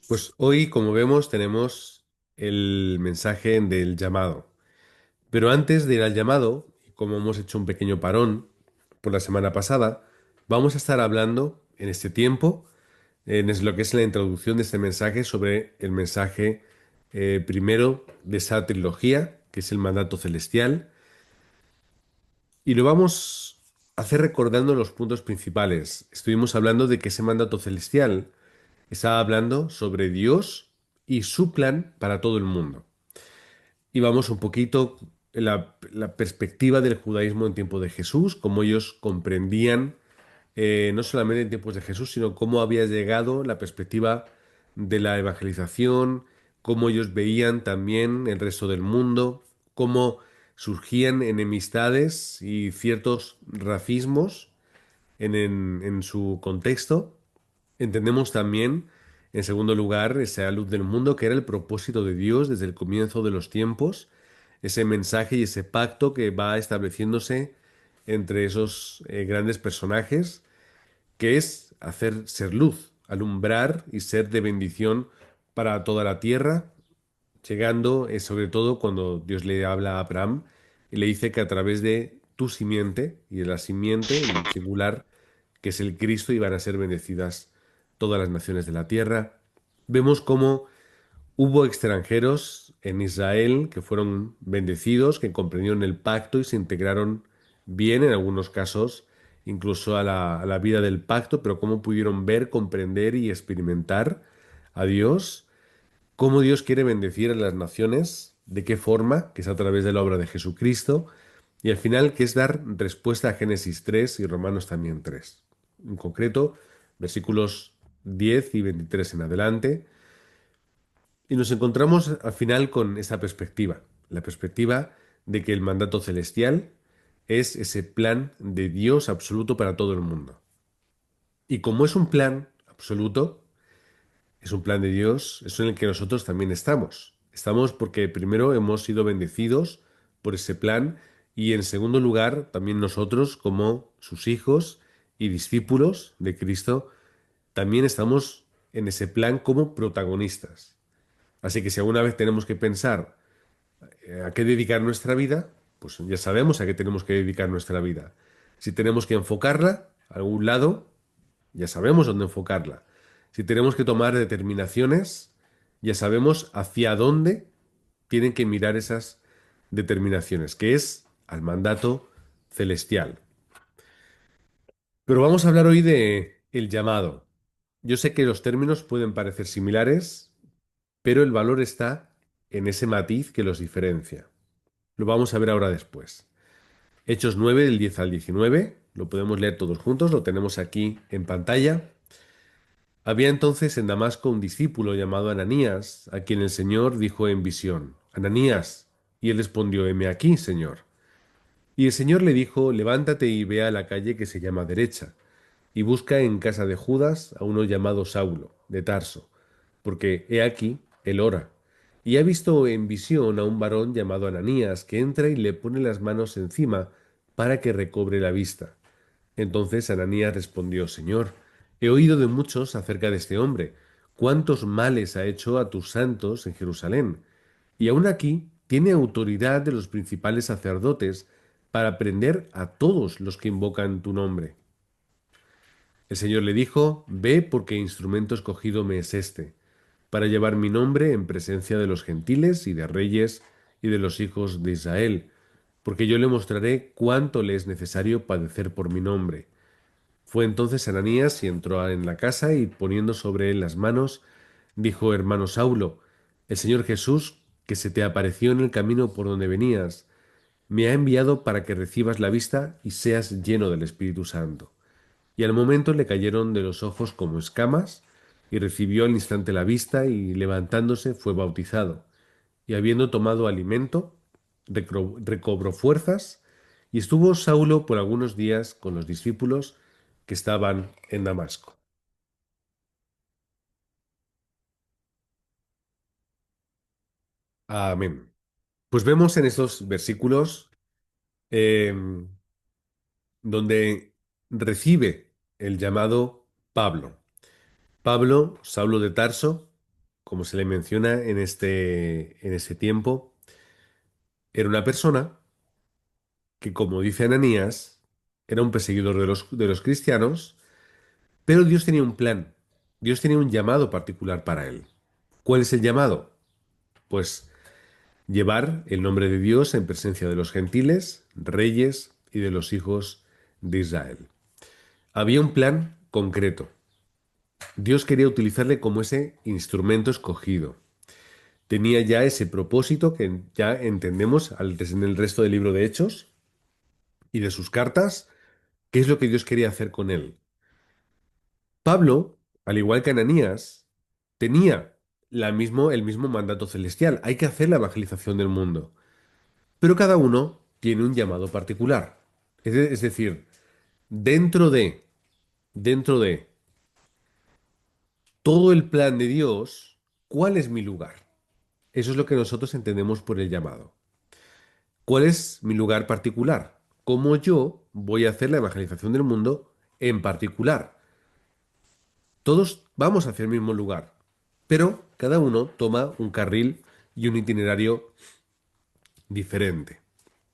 Pues hoy, como vemos, tenemos el mensaje del llamado. Pero antes de ir al llamado, como hemos hecho un pequeño parón por la semana pasada, vamos a estar hablando en este tiempo, lo que es la introducción de este mensaje, sobre el mensaje primero de esa trilogía, que es el mandato celestial, y lo vamos a hacer recordando los puntos principales. Estuvimos hablando de que ese mandato celestial estaba hablando sobre Dios y su plan para todo el mundo. Y vamos un poquito en la perspectiva del judaísmo en tiempo de Jesús, cómo ellos comprendían, no solamente en tiempos de Jesús, sino cómo había llegado la perspectiva de la evangelización, cómo ellos veían también el resto del mundo, cómo surgían enemistades y ciertos racismos en su contexto. Entendemos también, en segundo lugar, esa luz del mundo que era el propósito de Dios desde el comienzo de los tiempos, ese mensaje y ese pacto que va estableciéndose entre esos grandes personajes, que es hacer ser luz, alumbrar y ser de bendición para toda la tierra, llegando sobre todo cuando Dios le habla a Abraham y le dice que a través de tu simiente y de la simiente en singular, que es el Cristo, iban a ser bendecidas todas las naciones de la tierra. Vemos cómo hubo extranjeros en Israel que fueron bendecidos, que comprendieron el pacto y se integraron bien, en algunos casos, incluso a la vida del pacto, pero cómo pudieron ver, comprender y experimentar a Dios, cómo Dios quiere bendecir a las naciones, de qué forma, que es a través de la obra de Jesucristo, y al final, que es dar respuesta a Génesis 3 y Romanos también 3. En concreto, versículos 10 y 23 en adelante. Y nos encontramos al final con esa perspectiva, la perspectiva de que el mandato celestial es ese plan de Dios absoluto para todo el mundo. Y como es un plan absoluto, es un plan de Dios, es en el que nosotros también estamos. Estamos porque primero hemos sido bendecidos por ese plan y en segundo lugar también nosotros como sus hijos y discípulos de Cristo también estamos en ese plan como protagonistas. Así que si alguna vez tenemos que pensar a qué dedicar nuestra vida, pues ya sabemos a qué tenemos que dedicar nuestra vida. Si tenemos que enfocarla a algún lado, ya sabemos dónde enfocarla. Si tenemos que tomar determinaciones, ya sabemos hacia dónde tienen que mirar esas determinaciones, que es al mandato celestial. Pero vamos a hablar hoy de el llamado. Yo sé que los términos pueden parecer similares, pero el valor está en ese matiz que los diferencia. Lo vamos a ver ahora después. Hechos 9 del 10 al 19, lo podemos leer todos juntos, lo tenemos aquí en pantalla. Había entonces en Damasco un discípulo llamado Ananías, a quien el Señor dijo en visión, Ananías, y él respondió, heme aquí, Señor. Y el Señor le dijo, levántate y ve a la calle que se llama derecha, y busca en casa de Judas a uno llamado Saulo, de Tarso, porque he aquí, él ora. Y ha visto en visión a un varón llamado Ananías, que entra y le pone las manos encima para que recobre la vista. Entonces Ananías respondió, Señor, he oído de muchos acerca de este hombre, cuántos males ha hecho a tus santos en Jerusalén, y aun aquí tiene autoridad de los principales sacerdotes para prender a todos los que invocan tu nombre. El Señor le dijo, Ve porque instrumento escogido me es este, para llevar mi nombre en presencia de los gentiles y de reyes y de los hijos de Israel, porque yo le mostraré cuánto le es necesario padecer por mi nombre. Fue entonces Ananías y entró en la casa y poniendo sobre él las manos, dijo, hermano Saulo, el Señor Jesús, que se te apareció en el camino por donde venías, me ha enviado para que recibas la vista y seas lleno del Espíritu Santo. Y al momento le cayeron de los ojos como escamas, y recibió al instante la vista, y levantándose fue bautizado. Y habiendo tomado alimento, recobró fuerzas, y estuvo Saulo por algunos días con los discípulos que estaban en Damasco. Amén. Pues vemos en estos versículos eh, donde recibe el llamado Pablo. Pablo, Saulo de Tarso, como se le menciona en este tiempo, era una persona que, como dice Ananías, era un perseguidor de los cristianos, pero Dios tenía un plan, Dios tenía un llamado particular para él. ¿Cuál es el llamado? Pues llevar el nombre de Dios en presencia de los gentiles, reyes y de los hijos de Israel. Había un plan concreto. Dios quería utilizarle como ese instrumento escogido. Tenía ya ese propósito que ya entendemos en el resto del libro de Hechos y de sus cartas, qué es lo que Dios quería hacer con él. Pablo, al igual que Ananías, tenía el mismo mandato celestial. Hay que hacer la evangelización del mundo. Pero cada uno tiene un llamado particular. Es decir, dentro de, dentro de todo el plan de Dios, ¿cuál es mi lugar? Eso es lo que nosotros entendemos por el llamado. ¿Cuál es mi lugar particular? ¿Cómo yo voy a hacer la evangelización del mundo en particular? Todos vamos hacia el mismo lugar, pero cada uno toma un carril y un itinerario diferente.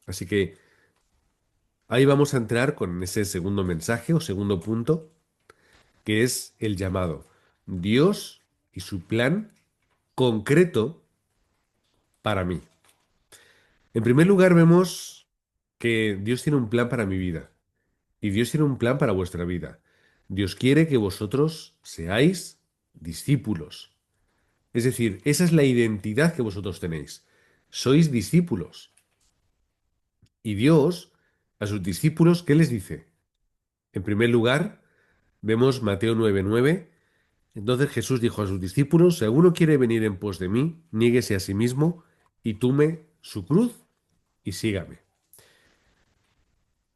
Así que ahí vamos a entrar con ese segundo mensaje o segundo punto, que es el llamado. Dios y su plan concreto para mí. En primer lugar, vemos que Dios tiene un plan para mi vida y Dios tiene un plan para vuestra vida. Dios quiere que vosotros seáis discípulos. Es decir, esa es la identidad que vosotros tenéis. Sois discípulos. Y Dios, a sus discípulos, ¿qué les dice? En primer lugar, vemos Mateo 9:9. Entonces Jesús dijo a sus discípulos, si alguno quiere venir en pos de mí, niéguese a sí mismo y tome su cruz y sígame.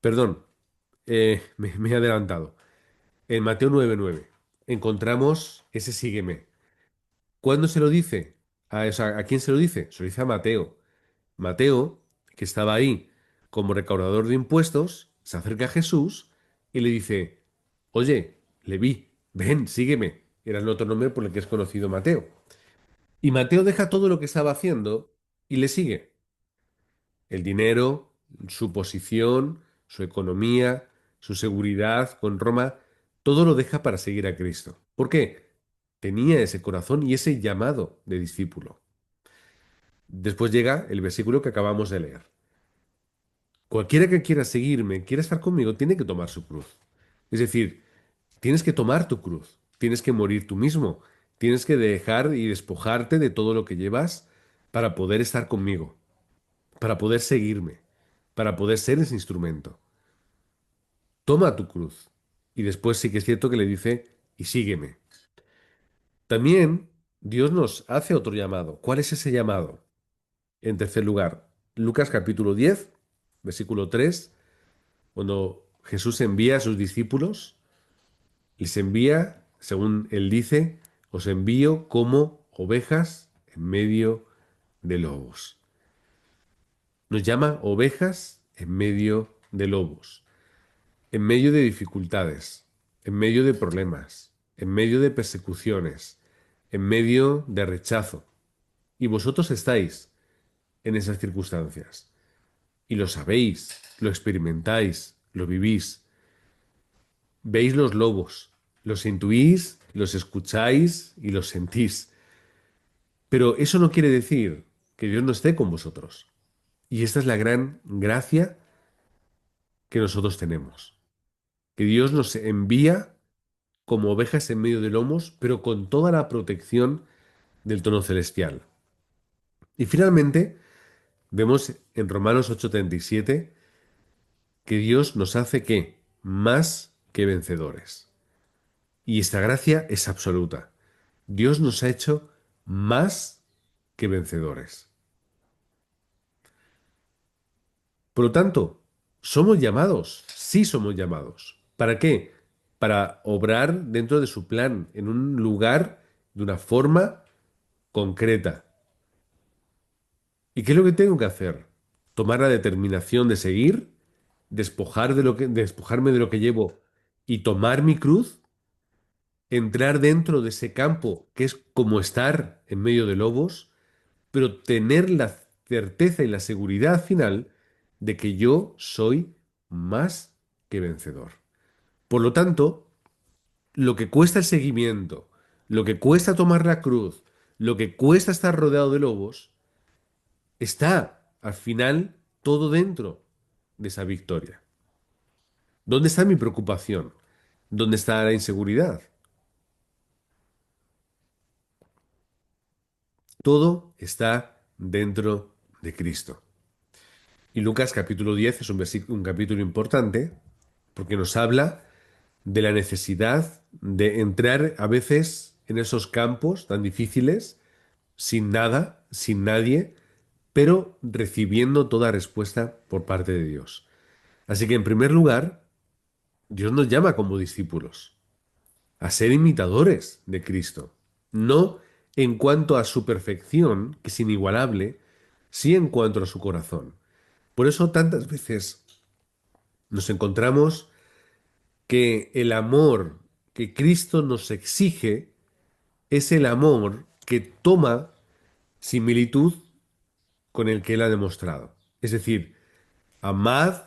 Perdón, me he adelantado. En Mateo 9:9 encontramos ese sígueme. ¿Cuándo se lo dice? O sea, ¿a quién se lo dice? Se lo dice a Mateo. Mateo, que estaba ahí como recaudador de impuestos, se acerca a Jesús y le dice, oye, Leví, ven, sígueme. Era el otro nombre por el que es conocido Mateo. Y Mateo deja todo lo que estaba haciendo y le sigue. El dinero, su posición, su economía, su seguridad con Roma, todo lo deja para seguir a Cristo. ¿Por qué? Tenía ese corazón y ese llamado de discípulo. Después llega el versículo que acabamos de leer. Cualquiera que quiera seguirme, quiera estar conmigo, tiene que tomar su cruz. Es decir, tienes que tomar tu cruz, tienes que morir tú mismo, tienes que dejar y despojarte de todo lo que llevas para poder estar conmigo, para poder seguirme, para poder ser ese instrumento. Toma tu cruz. Y después sí que es cierto que le dice, y sígueme. También Dios nos hace otro llamado. ¿Cuál es ese llamado? En tercer lugar, Lucas capítulo 10, versículo 3, cuando Jesús envía a sus discípulos, les envía, según él dice, os envío como ovejas en medio de lobos. Nos llama ovejas en medio de lobos, en medio de dificultades, en medio de problemas, en medio de persecuciones, en medio de rechazo. Y vosotros estáis en esas circunstancias. Y lo sabéis, lo experimentáis, lo vivís. Veis los lobos, los intuís, los escucháis y los sentís. Pero eso no quiere decir que Dios no esté con vosotros. Y esta es la gran gracia que nosotros tenemos. Que Dios nos envía como ovejas en medio de lomos, pero con toda la protección del tono celestial. Y finalmente, vemos en Romanos 8:37 que Dios nos hace ¿qué? Más que vencedores. Y esta gracia es absoluta. Dios nos ha hecho más que vencedores. Por lo tanto, somos llamados, sí somos llamados. ¿Para qué? Para obrar dentro de su plan, en un lugar, de una forma concreta. ¿Y qué es lo que tengo que hacer? Tomar la determinación de seguir, despojarme de lo que llevo y tomar mi cruz. entrar dentro de ese campo, que es como estar en medio de lobos, pero tener la certeza y la seguridad final de que yo soy más que vencedor. Por lo tanto, lo que cuesta el seguimiento, lo que cuesta tomar la cruz, lo que cuesta estar rodeado de lobos, está al final todo dentro de esa victoria. ¿Dónde está mi preocupación? ¿Dónde está la inseguridad? Todo está dentro de Cristo. Y Lucas capítulo 10 es un capítulo importante porque nos habla de la necesidad de entrar a veces en esos campos tan difíciles, sin nada, sin nadie, pero recibiendo toda respuesta por parte de Dios. Así que en primer lugar, Dios nos llama como discípulos a ser imitadores de Cristo, no en cuanto a su perfección, que es inigualable, sí en cuanto a su corazón. Por eso tantas veces nos encontramos que el amor que Cristo nos exige es el amor que toma similitud con el que Él ha demostrado. Es decir, amad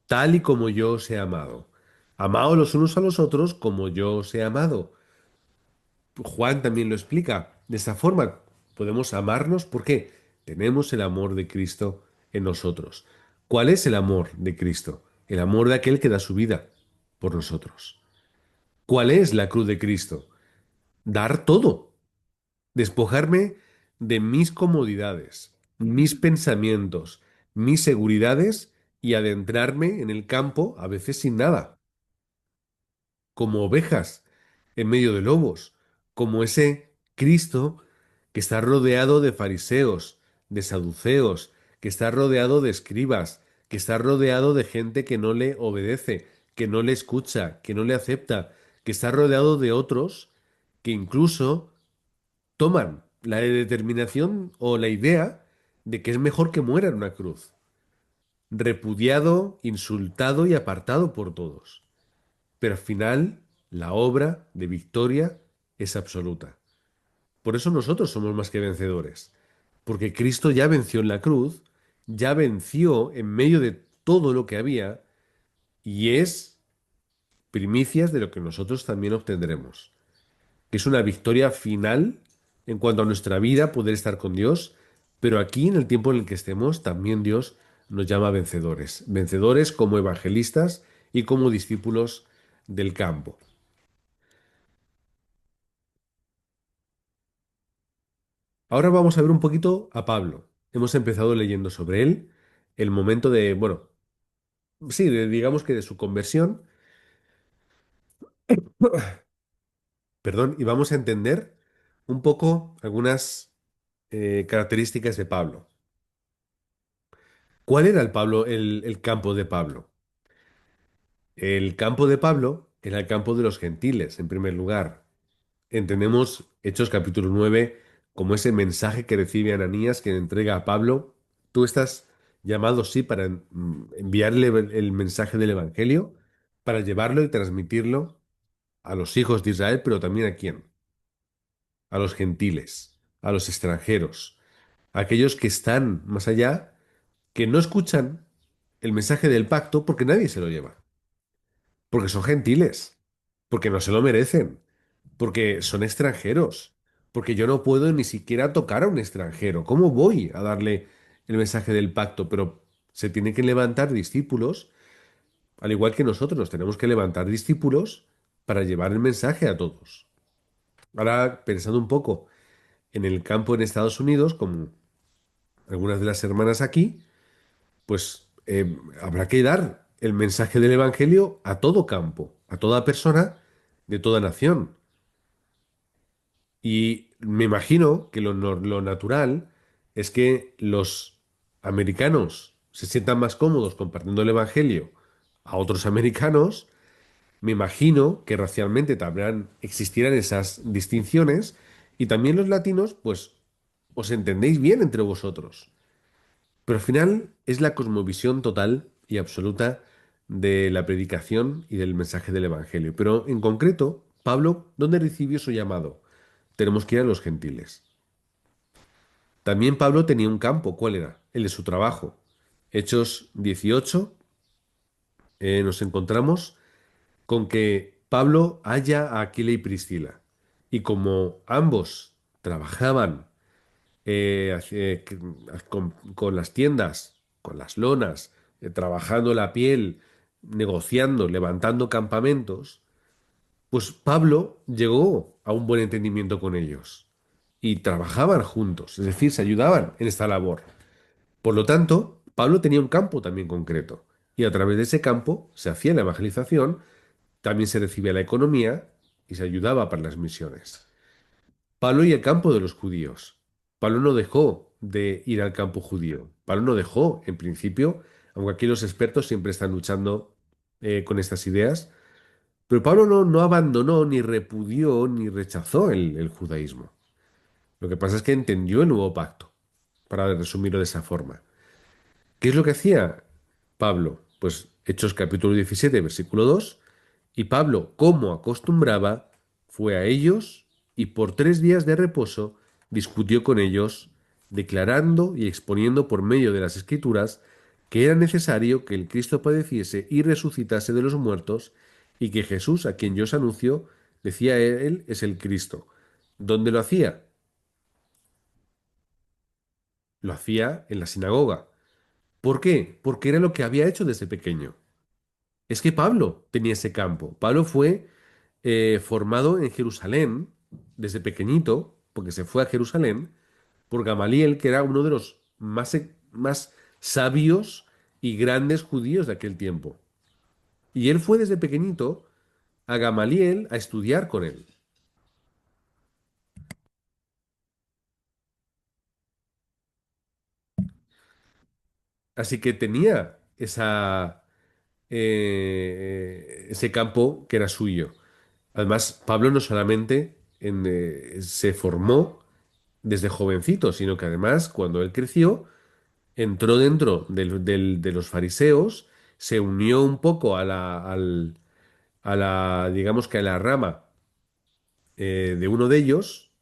tal y como yo os he amado. Amaos los unos a los otros como yo os he amado. Juan también lo explica. De esta forma podemos amarnos porque tenemos el amor de Cristo en nosotros. ¿Cuál es el amor de Cristo? El amor de aquel que da su vida por nosotros. ¿Cuál es la cruz de Cristo? Dar todo, despojarme de mis comodidades, mis pensamientos, mis seguridades y adentrarme en el campo, a veces sin nada, como ovejas en medio de lobos, como ese Cristo que está rodeado de fariseos, de saduceos, que está rodeado de escribas, que está rodeado de gente que no le obedece, que no le escucha, que no le acepta, que está rodeado de otros que incluso toman la determinación o la idea de que es mejor que muera en una cruz, repudiado, insultado y apartado por todos. Pero al final, la obra de victoria es absoluta. Por eso nosotros somos más que vencedores, porque Cristo ya venció en la cruz, ya venció en medio de todo lo que había y es primicias de lo que nosotros también obtendremos, que es una victoria final en cuanto a nuestra vida, poder estar con Dios, pero aquí en el tiempo en el que estemos, también Dios nos llama vencedores, vencedores como evangelistas y como discípulos del campo. Ahora vamos a ver un poquito a Pablo. Hemos empezado leyendo sobre él, el momento de, bueno, sí, digamos que de su conversión, perdón, y vamos a entender un poco algunas características de Pablo. ¿Cuál era el campo de Pablo? El campo de Pablo era el campo de los gentiles, en primer lugar. Entendemos Hechos capítulo 9 como ese mensaje que recibe Ananías que le entrega a Pablo. Tú estás llamado, sí, para enviarle el mensaje del Evangelio, para llevarlo y transmitirlo a los hijos de Israel, pero también a quién, a los gentiles, a los extranjeros, a aquellos que están más allá, que no escuchan el mensaje del pacto porque nadie se lo lleva, porque son gentiles, porque no se lo merecen, porque son extranjeros, porque yo no puedo ni siquiera tocar a un extranjero. ¿Cómo voy a darle el mensaje del pacto? Pero se tienen que levantar discípulos, al igual que nosotros nos tenemos que levantar discípulos para llevar el mensaje a todos. Ahora, pensando un poco en el campo en Estados Unidos, como algunas de las hermanas aquí, pues habrá que dar el mensaje del Evangelio a todo campo, a toda persona de toda nación. Y me imagino que lo natural es que los americanos se sientan más cómodos compartiendo el Evangelio a otros americanos. Me imagino que racialmente también existieran esas distinciones y también los latinos, pues, os entendéis bien entre vosotros. Pero al final es la cosmovisión total y absoluta de la predicación y del mensaje del Evangelio. Pero en concreto, Pablo, ¿dónde recibió su llamado? Tenemos que ir a los gentiles. También Pablo tenía un campo. ¿Cuál era? El de su trabajo. Hechos 18, nos encontramos con que Pablo halla a Aquila y Priscila. Y como ambos trabajaban con las tiendas, con las lonas, trabajando la piel, negociando, levantando campamentos, pues Pablo llegó a un buen entendimiento con ellos y trabajaban juntos, es decir, se ayudaban en esta labor. Por lo tanto, Pablo tenía un campo también concreto y a través de ese campo se hacía la evangelización, también se recibía la economía y se ayudaba para las misiones. Pablo y el campo de los judíos. Pablo no dejó de ir al campo judío. Pablo no dejó, en principio, aunque aquí los expertos siempre están luchando con estas ideas, pero Pablo no abandonó, ni repudió, ni rechazó el judaísmo. Lo que pasa es que entendió el nuevo pacto, para resumirlo de esa forma. ¿Qué es lo que hacía Pablo? Pues Hechos capítulo 17, versículo 2. Y Pablo, como acostumbraba, fue a ellos y por 3 días de reposo discutió con ellos, declarando y exponiendo por medio de las Escrituras que era necesario que el Cristo padeciese y resucitase de los muertos, y que Jesús, a quien yo os anuncio, decía él, es el Cristo. ¿Dónde lo hacía? Lo hacía en la sinagoga. ¿Por qué? Porque era lo que había hecho desde pequeño. Es que Pablo tenía ese campo. Pablo fue formado en Jerusalén desde pequeñito, porque se fue a Jerusalén, por Gamaliel, que era uno de los más sabios y grandes judíos de aquel tiempo. Y él fue desde pequeñito a Gamaliel a estudiar con él. Así que tenía ese campo que era suyo. Además, Pablo no solamente se formó desde jovencito, sino que además, cuando él creció, entró dentro de los fariseos, se unió un poco digamos que a la rama de uno de ellos,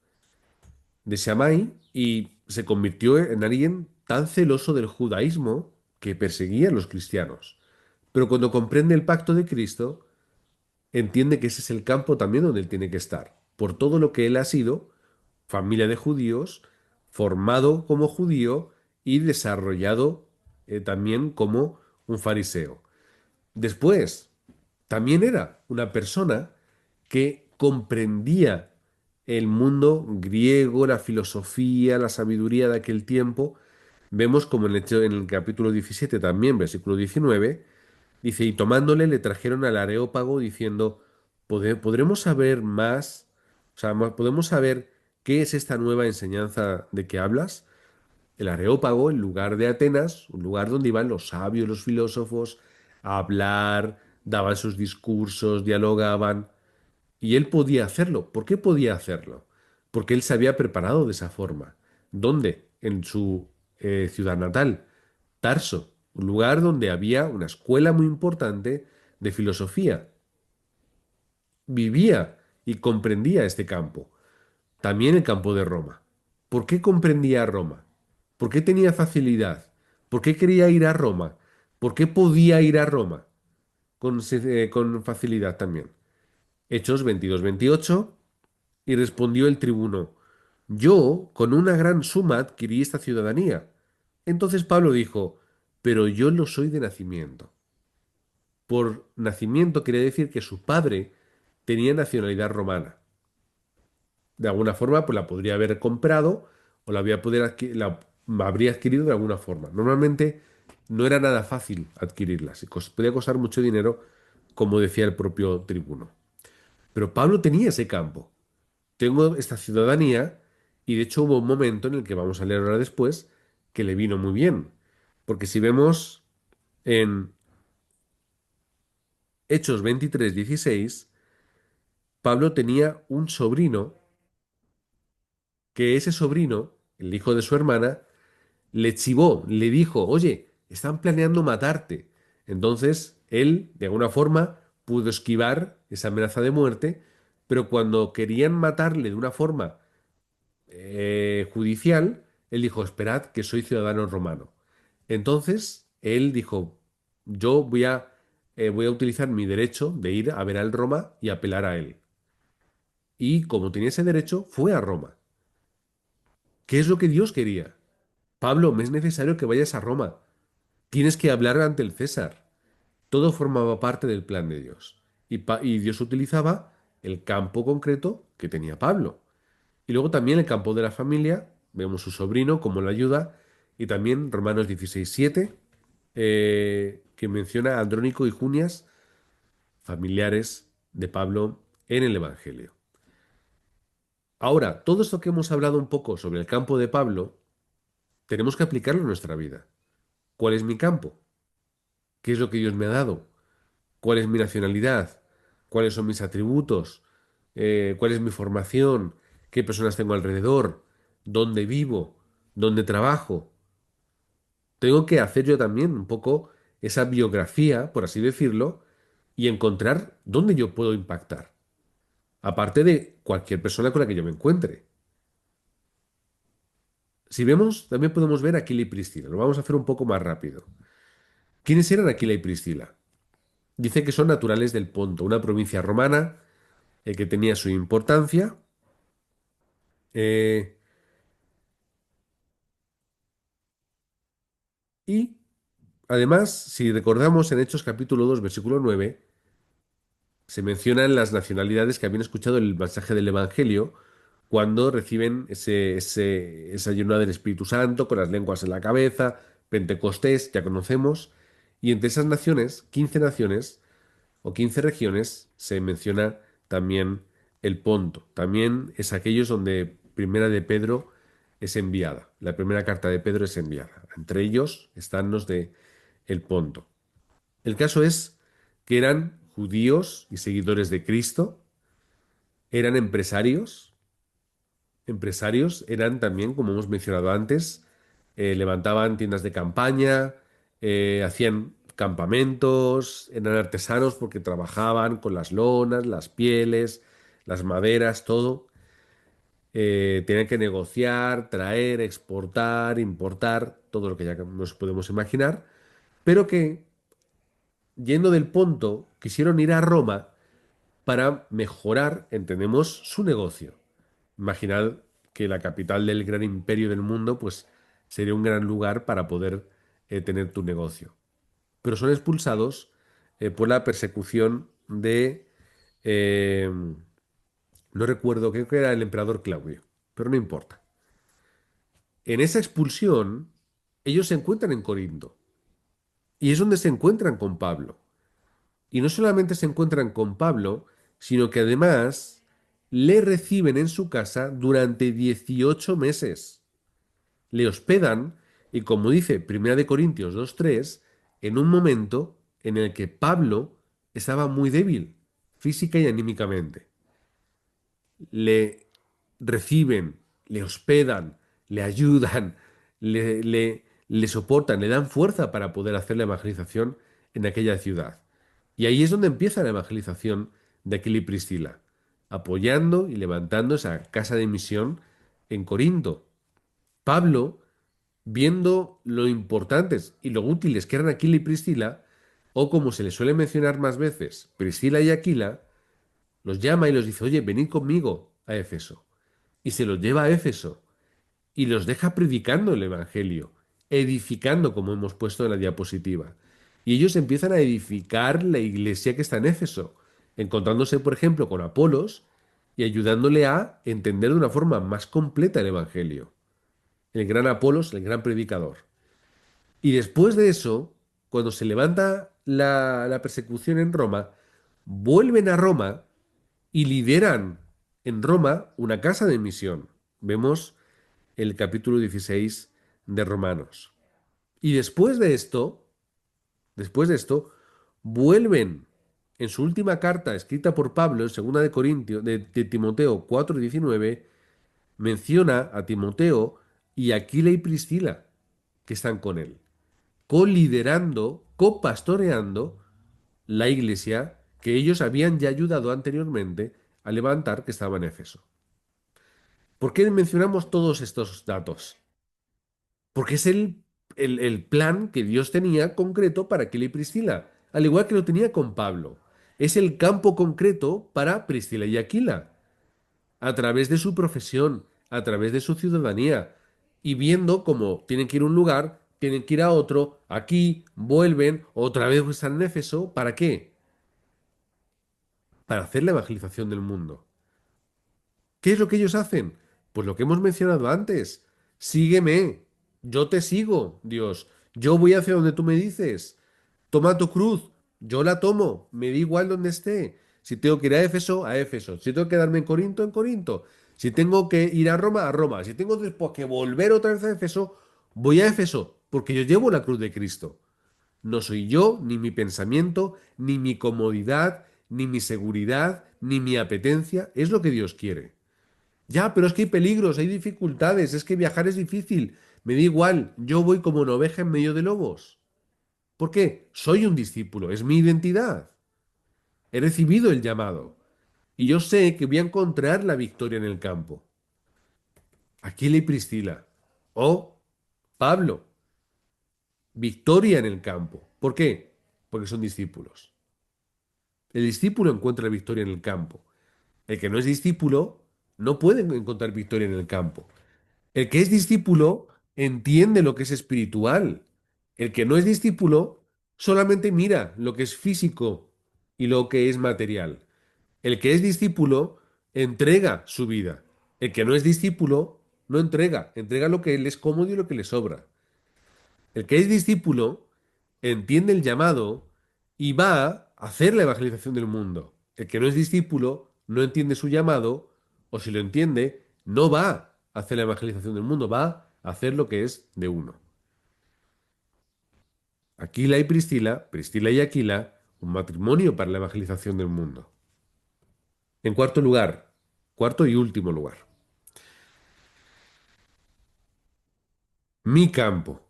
de Shammai, y se convirtió en alguien tan celoso del judaísmo que perseguía a los cristianos. Pero cuando comprende el pacto de Cristo, entiende que ese es el campo también donde él tiene que estar. Por todo lo que él ha sido, familia de judíos, formado como judío y desarrollado también como un fariseo. Después, también era una persona que comprendía el mundo griego, la filosofía, la sabiduría de aquel tiempo. Vemos como en el capítulo 17 también, versículo 19, dice, y tomándole le trajeron al Areópago diciendo, ¿Podremos saber más? O sea, ¿podemos saber qué es esta nueva enseñanza de que hablas? El Areópago, el lugar de Atenas, un lugar donde iban los sabios, los filósofos, a hablar, daban sus discursos, dialogaban. Y él podía hacerlo. ¿Por qué podía hacerlo? Porque él se había preparado de esa forma. ¿Dónde? En su ciudad natal, Tarso, un lugar donde había una escuela muy importante de filosofía. Vivía y comprendía este campo. También el campo de Roma. ¿Por qué comprendía a Roma? ¿Por qué tenía facilidad? ¿Por qué quería ir a Roma? ¿Por qué podía ir a Roma con facilidad también? Hechos 22-28. Y respondió el tribuno, yo con una gran suma adquirí esta ciudadanía. Entonces Pablo dijo, pero yo lo soy de nacimiento. Por nacimiento quiere decir que su padre tenía nacionalidad romana. De alguna forma, pues la podría haber comprado o la habría adquirido de alguna forma. Normalmente no era nada fácil adquirirlas y podía costar mucho dinero, como decía el propio tribuno. Pero Pablo tenía ese campo. Tengo esta ciudadanía y de hecho hubo un momento en el que vamos a leer ahora después que le vino muy bien. Porque si vemos en Hechos 23-16, Pablo tenía un sobrino que ese sobrino, el hijo de su hermana, le chivó, le dijo, oye, están planeando matarte. Entonces, él, de alguna forma, pudo esquivar esa amenaza de muerte Pero cuando querían matarle de una forma judicial, él dijo, esperad que soy ciudadano romano. Entonces, él dijo, yo voy a utilizar mi derecho de ir a ver al Roma y apelar a él. Y como tenía ese derecho, fue a Roma. ¿Qué es lo que Dios quería? Pablo, me es necesario que vayas a Roma. Tienes que hablar ante el César. Todo formaba parte del plan de Dios. Y Dios utilizaba el campo concreto que tenía Pablo. Y luego también el campo de la familia, vemos su sobrino como la ayuda, y también Romanos 16:7, que menciona a Andrónico y Junias, familiares de Pablo en el Evangelio. Ahora, todo esto que hemos hablado un poco sobre el campo de Pablo, tenemos que aplicarlo en nuestra vida. ¿Cuál es mi campo? ¿Qué es lo que Dios me ha dado? ¿Cuál es mi nacionalidad? ¿Cuáles son mis atributos? ¿Cuál es mi formación? ¿Qué personas tengo alrededor? ¿Dónde vivo? ¿Dónde trabajo? Tengo que hacer yo también un poco esa biografía, por así decirlo, y encontrar dónde yo puedo impactar, aparte de cualquier persona con la que yo me encuentre. Si vemos, también podemos ver a Aquila y Priscila. Lo vamos a hacer un poco más rápido. ¿Quiénes eran Aquila y Priscila? Dice que son naturales del Ponto, una provincia romana que tenía su importancia. eh, y además, si recordamos en Hechos capítulo 2 versículo 9 se mencionan las nacionalidades que habían escuchado el mensaje del Evangelio cuando reciben esa llenura del Espíritu Santo, con las lenguas en la cabeza, Pentecostés, ya conocemos, y entre esas naciones, 15 naciones o 15 regiones, se menciona también el Ponto. También es aquellos donde Primera de Pedro es enviada, la primera carta de Pedro es enviada. Entre ellos están los de el Ponto. El caso es que eran judíos y seguidores de Cristo, eran empresarios, eran también, como hemos mencionado antes, levantaban tiendas de campaña, hacían campamentos, eran artesanos porque trabajaban con las lonas, las pieles, las maderas, todo. Tenían que negociar, traer, exportar, importar, todo lo que ya nos podemos imaginar, pero que, yendo del Ponto, quisieron ir a Roma para mejorar, entendemos, su negocio. Imaginad que la capital del gran imperio del mundo, pues sería un gran lugar para poder tener tu negocio. Pero son expulsados por la persecución de, eh, no recuerdo, creo que era el emperador Claudio, pero no importa. En esa expulsión, ellos se encuentran en Corinto y es donde se encuentran con Pablo. Y no solamente se encuentran con Pablo, sino que además le reciben en su casa durante 18 meses. Le hospedan y como dice Primera de Corintios 2:3, en un momento en el que Pablo estaba muy débil, física y anímicamente. Le reciben, le hospedan, le ayudan, le soportan, le dan fuerza para poder hacer la evangelización en aquella ciudad. Y ahí es donde empieza la evangelización de Aquila y Priscila, apoyando y levantando esa casa de misión en Corinto. Pablo, viendo lo importantes y lo útiles que eran Aquila y Priscila, o como se les suele mencionar más veces, Priscila y Aquila, los llama y los dice, oye, venid conmigo a Éfeso. Y se los lleva a Éfeso y los deja predicando el Evangelio, edificando, como hemos puesto en la diapositiva. Y ellos empiezan a edificar la iglesia que está en Éfeso, encontrándose, por ejemplo, con Apolos y ayudándole a entender de una forma más completa el Evangelio. El gran Apolos, el gran predicador. Y después de eso, cuando se levanta la persecución en Roma, vuelven a Roma y lideran en Roma una casa de misión. Vemos el capítulo 16 de Romanos. Y después de esto, vuelven en su última carta escrita por Pablo, en segunda de Corintios, de Timoteo 4:19, menciona a Timoteo y a Aquila y Priscila que están con él, co-liderando, copastoreando la iglesia que ellos habían ya ayudado anteriormente a levantar que estaba en Éfeso. ¿Por qué mencionamos todos estos datos? Porque es el plan que Dios tenía concreto para Aquila y Priscila, al igual que lo tenía con Pablo. Es el campo concreto para Priscila y Aquila, a través de su profesión, a través de su ciudadanía, y viendo cómo tienen que ir a un lugar, tienen que ir a otro, aquí, vuelven, otra vez están en Éfeso, ¿para qué? Para hacer la evangelización del mundo. ¿Qué es lo que ellos hacen? Pues lo que hemos mencionado antes. Sígueme. Yo te sigo, Dios. Yo voy hacia donde tú me dices. Toma tu cruz. Yo la tomo. Me da igual donde esté. Si tengo que ir a Éfeso, a Éfeso. Si tengo que quedarme en Corinto, en Corinto. Si tengo que ir a Roma, a Roma. Si tengo después que volver otra vez a Éfeso, voy a Éfeso. Porque yo llevo la cruz de Cristo. No soy yo, ni mi pensamiento, ni mi comodidad, ni mi seguridad, ni mi apetencia. Es lo que Dios quiere. Ya, pero es que hay peligros, hay dificultades, es que viajar es difícil. Me da igual, yo voy como una oveja en medio de lobos. ¿Por qué? Soy un discípulo, es mi identidad. He recibido el llamado y yo sé que voy a encontrar la victoria en el campo. Aquila y Priscila. O Pablo, victoria en el campo. ¿Por qué? Porque son discípulos. El discípulo encuentra victoria en el campo. El que no es discípulo no puede encontrar victoria en el campo. El que es discípulo entiende lo que es espiritual. El que no es discípulo solamente mira lo que es físico y lo que es material. El que es discípulo entrega su vida. El que no es discípulo no entrega, entrega lo que le es cómodo y lo que le sobra. El que es discípulo entiende el llamado y va a hacer la evangelización del mundo. El que no es discípulo no entiende su llamado, o si lo entiende, no va a hacer la evangelización del mundo, va a hacer lo que es de uno. Aquila y Priscila, Priscila y Aquila, un matrimonio para la evangelización del mundo. En cuarto lugar, cuarto y último lugar, mi campo.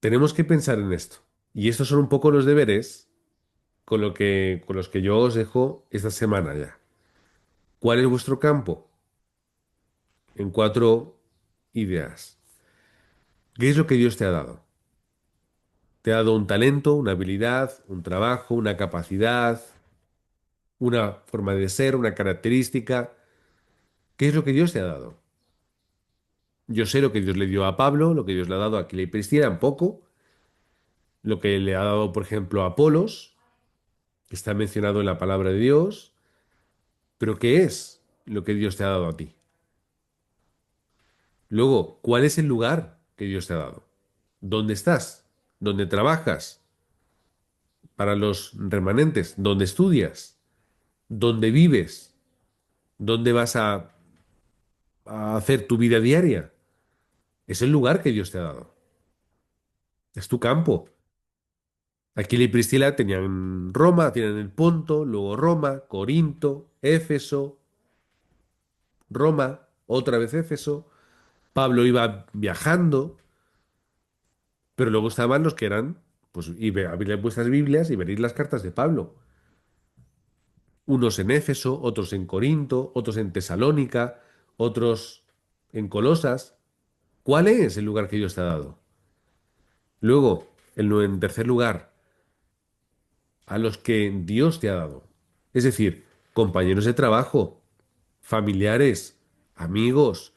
Tenemos que pensar en esto. Y estos son un poco los deberes con los que yo os dejo esta semana ya. ¿Cuál es vuestro campo? En cuatro ideas. ¿Qué es lo que Dios te ha dado? Te ha dado un talento, una habilidad, un trabajo, una capacidad, una forma de ser, una característica. ¿Qué es lo que Dios te ha dado? Yo sé lo que Dios le dio a Pablo, lo que Dios le ha dado a Aquila y Priscila, un poco, lo que le ha dado, por ejemplo, a Apolos, que está mencionado en la palabra de Dios, pero ¿qué es lo que Dios te ha dado a ti? Luego, ¿cuál es el lugar que Dios te ha dado? ¿Dónde estás? ¿Dónde trabajas? Para los remanentes, ¿dónde estudias? ¿Dónde vives? ¿Dónde vas a hacer tu vida diaria? Es el lugar que Dios te ha dado. Es tu campo. Aquila y Priscila tenían Roma, tienen el Ponto, luego Roma, Corinto, Éfeso, Roma, otra vez Éfeso. Pablo iba viajando, pero luego estaban los que eran, pues, abrid vuestras Biblias y veréis las cartas de Pablo. Unos en Éfeso, otros en Corinto, otros en Tesalónica, otros en Colosas. ¿Cuál es el lugar que Dios te ha dado? Luego, en tercer lugar, a los que Dios te ha dado. Es decir, compañeros de trabajo, familiares, amigos,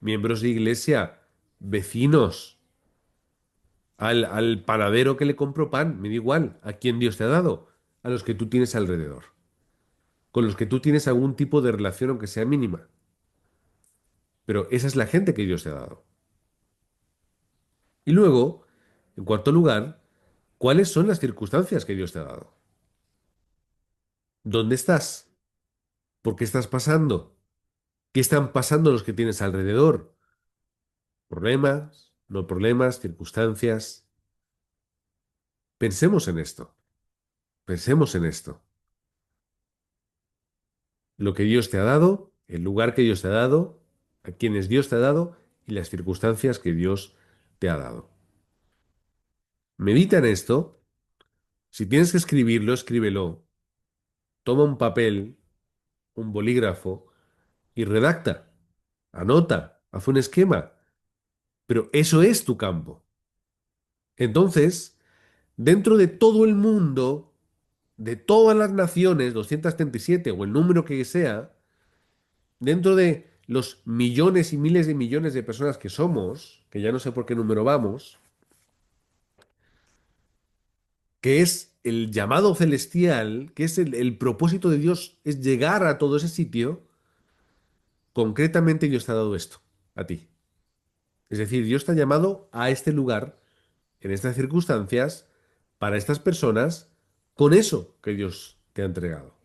miembros de iglesia, vecinos, al panadero que le compró pan, me da igual, a quién Dios te ha dado, a los que tú tienes alrededor, con los que tú tienes algún tipo de relación, aunque sea mínima. Pero esa es la gente que Dios te ha dado. Y luego, en cuarto lugar, ¿cuáles son las circunstancias que Dios te ha dado? ¿Dónde estás? ¿Por qué estás pasando? ¿Qué están pasando los que tienes alrededor? ¿Problemas? ¿No problemas? ¿Circunstancias? Pensemos en esto. Pensemos en esto. Lo que Dios te ha dado, el lugar que Dios te ha dado, a quienes Dios te ha dado y las circunstancias que Dios te ha dado. Medita en esto. Si tienes que escribirlo, escríbelo. Toma un papel un bolígrafo y redacta, anota, haz un esquema, pero eso es tu campo. Entonces, dentro de todo el mundo, de todas las naciones, 237 o el número que sea, dentro de los millones y miles de millones de personas que somos, que ya no sé por qué número vamos, que es el llamado celestial, que es el propósito de Dios, es llegar a todo ese sitio, concretamente Dios te ha dado esto, a ti. Es decir, Dios te ha llamado a este lugar, en estas circunstancias, para estas personas, con eso que Dios te ha entregado.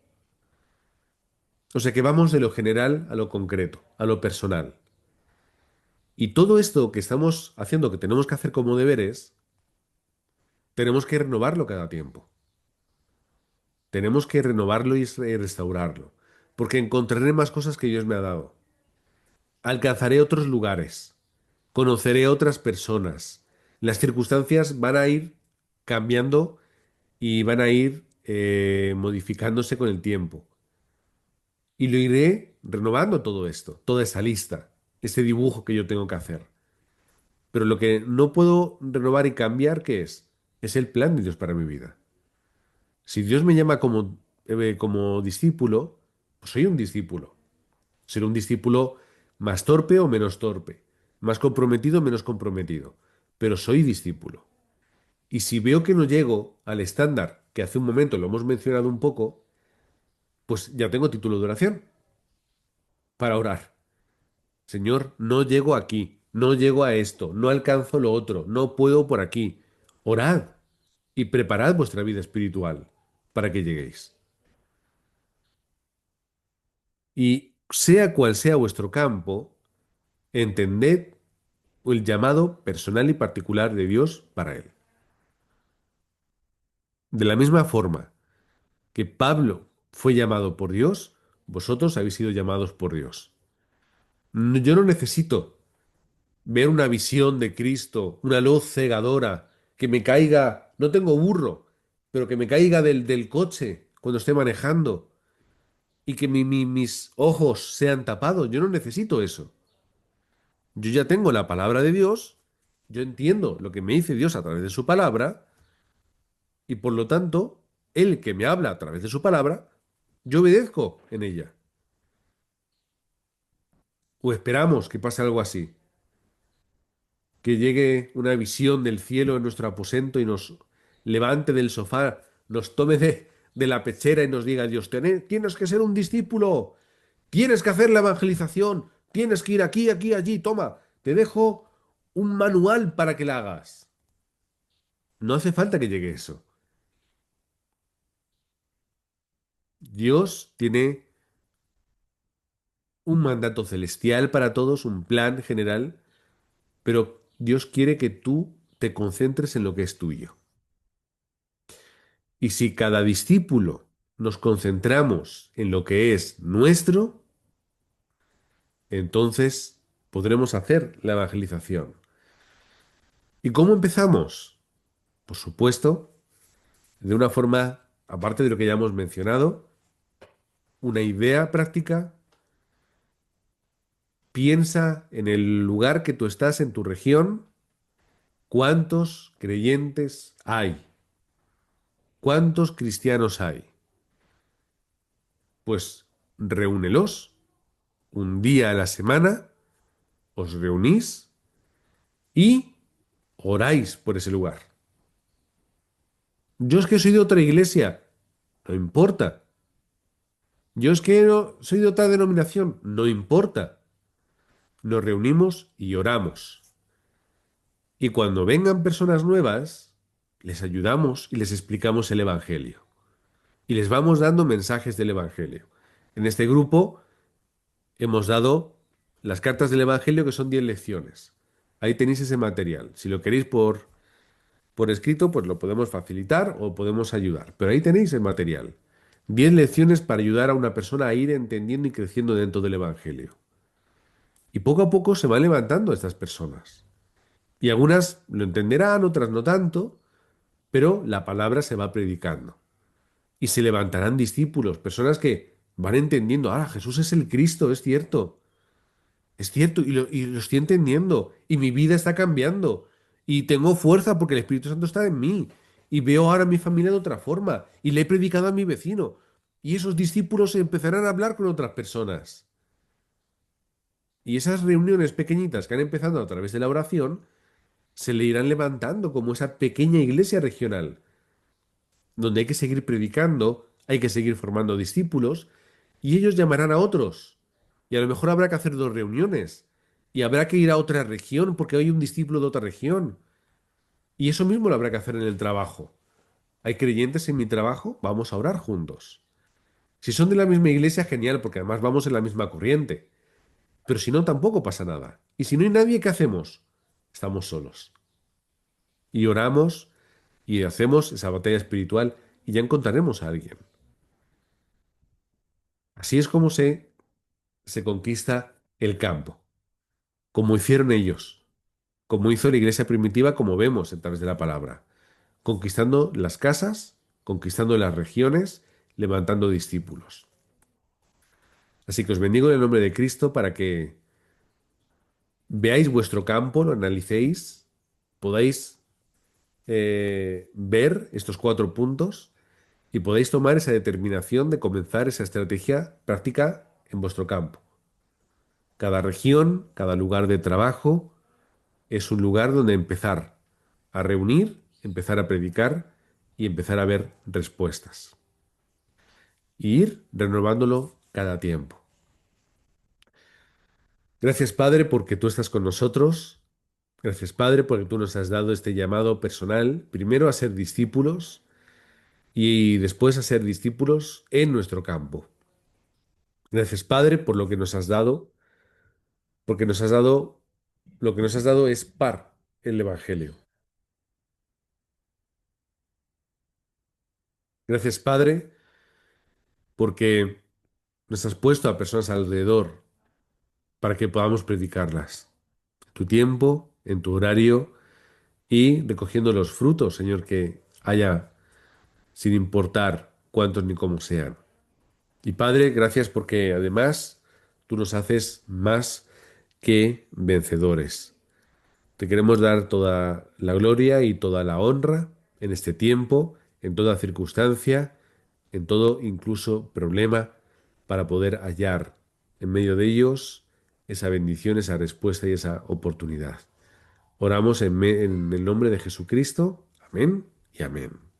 O sea que vamos de lo general a lo concreto, a lo personal. Y todo esto que estamos haciendo, que tenemos que hacer como deberes, tenemos que renovarlo cada tiempo. Tenemos que renovarlo y restaurarlo. Porque encontraré más cosas que Dios me ha dado. Alcanzaré otros lugares. Conoceré otras personas. Las circunstancias van a ir cambiando y van a ir modificándose con el tiempo. Y lo iré renovando todo esto, toda esa lista, ese dibujo que yo tengo que hacer. Pero lo que no puedo renovar y cambiar, ¿qué es? Es el plan de Dios para mi vida. Si Dios me llama como discípulo, pues soy un discípulo. Seré un discípulo más torpe o menos torpe, más comprometido o menos comprometido, pero soy discípulo. Y si veo que no llego al estándar, que hace un momento lo hemos mencionado un poco, pues ya tengo título de oración para orar. Señor, no llego aquí, no llego a esto, no alcanzo lo otro, no puedo por aquí. Orad y preparad vuestra vida espiritual para que lleguéis. Y sea cual sea vuestro campo, entended el llamado personal y particular de Dios para él. De la misma forma que Pablo fue llamado por Dios, vosotros habéis sido llamados por Dios. Yo no necesito ver una visión de Cristo, una luz cegadora, que me caiga, no tengo burro, pero que me caiga del coche cuando esté manejando y que mis ojos sean tapados. Yo no necesito eso. Yo ya tengo la palabra de Dios, yo entiendo lo que me dice Dios a través de su palabra y por lo tanto, Él que me habla a través de su palabra, yo obedezco en ella. O esperamos que pase algo así, que llegue una visión del cielo en nuestro aposento y nos levante del sofá, nos tome de la pechera y nos diga, Dios, tienes que ser un discípulo, tienes que hacer la evangelización, tienes que ir aquí, aquí, allí, toma, te dejo un manual para que la hagas. No hace falta que llegue eso. Dios tiene un mandato celestial para todos, un plan general, pero Dios quiere que tú te concentres en lo que es tuyo. Y si cada discípulo nos concentramos en lo que es nuestro, entonces podremos hacer la evangelización. ¿Y cómo empezamos? Por supuesto, de una forma, aparte de lo que ya hemos mencionado, una idea práctica. Piensa en el lugar que tú estás, en tu región, cuántos creyentes hay, cuántos cristianos hay. Pues reúnelos un día a la semana, os reunís y oráis por ese lugar. Yo es que soy de otra iglesia, no importa. Yo es que soy de otra denominación, no importa. Nos reunimos y oramos. Y cuando vengan personas nuevas, les ayudamos y les explicamos el Evangelio. Y les vamos dando mensajes del Evangelio. En este grupo hemos dado las cartas del Evangelio, que son 10 lecciones. Ahí tenéis ese material. Si lo queréis por escrito, pues lo podemos facilitar o podemos ayudar. Pero ahí tenéis el material. 10 lecciones para ayudar a una persona a ir entendiendo y creciendo dentro del Evangelio. Y poco a poco se van levantando estas personas. Y algunas lo entenderán, otras no tanto, pero la palabra se va predicando. Y se levantarán discípulos, personas que van entendiendo, ah, Jesús es el Cristo, es cierto, y lo estoy entendiendo, y mi vida está cambiando, y tengo fuerza porque el Espíritu Santo está en mí, y veo ahora a mi familia de otra forma, y le he predicado a mi vecino, y esos discípulos empezarán a hablar con otras personas. Y esas reuniones pequeñitas que han empezado a través de la oración, se le irán levantando como esa pequeña iglesia regional, donde hay que seguir predicando, hay que seguir formando discípulos, y ellos llamarán a otros. Y a lo mejor habrá que hacer dos reuniones, y habrá que ir a otra región porque hay un discípulo de otra región. Y eso mismo lo habrá que hacer en el trabajo. ¿Hay creyentes en mi trabajo? Vamos a orar juntos. Si son de la misma iglesia, genial, porque además vamos en la misma corriente. Pero si no, tampoco pasa nada. Y si no hay nadie, ¿qué hacemos? Estamos solos. Y oramos y hacemos esa batalla espiritual y ya encontraremos a alguien. Así es como se conquista el campo, como hicieron ellos, como hizo la iglesia primitiva, como vemos a través de la palabra, conquistando las casas, conquistando las regiones, levantando discípulos. Así que os bendigo en el nombre de Cristo para que veáis vuestro campo, lo analicéis, podáis ver estos cuatro puntos y podáis tomar esa determinación de comenzar esa estrategia práctica en vuestro campo. Cada región, cada lugar de trabajo es un lugar donde empezar a reunir, empezar a predicar y empezar a ver respuestas. Y ir renovándolo cada tiempo. Gracias, Padre, porque tú estás con nosotros. Gracias, Padre, porque tú nos has dado este llamado personal, primero a ser discípulos y después a ser discípulos en nuestro campo. Gracias, Padre, por lo que nos has dado, porque nos has dado, lo que nos has dado es par el Evangelio. Gracias, Padre, porque nos has puesto a personas alrededor para que podamos predicarlas. Tu tiempo, en tu horario y recogiendo los frutos, Señor, que haya, sin importar cuántos ni cómo sean. Y Padre, gracias porque además tú nos haces más que vencedores. Te queremos dar toda la gloria y toda la honra en este tiempo, en toda circunstancia, en todo incluso problema, para poder hallar en medio de ellos esa bendición, esa respuesta y esa oportunidad. Oramos en el nombre de Jesucristo. Amén y amén.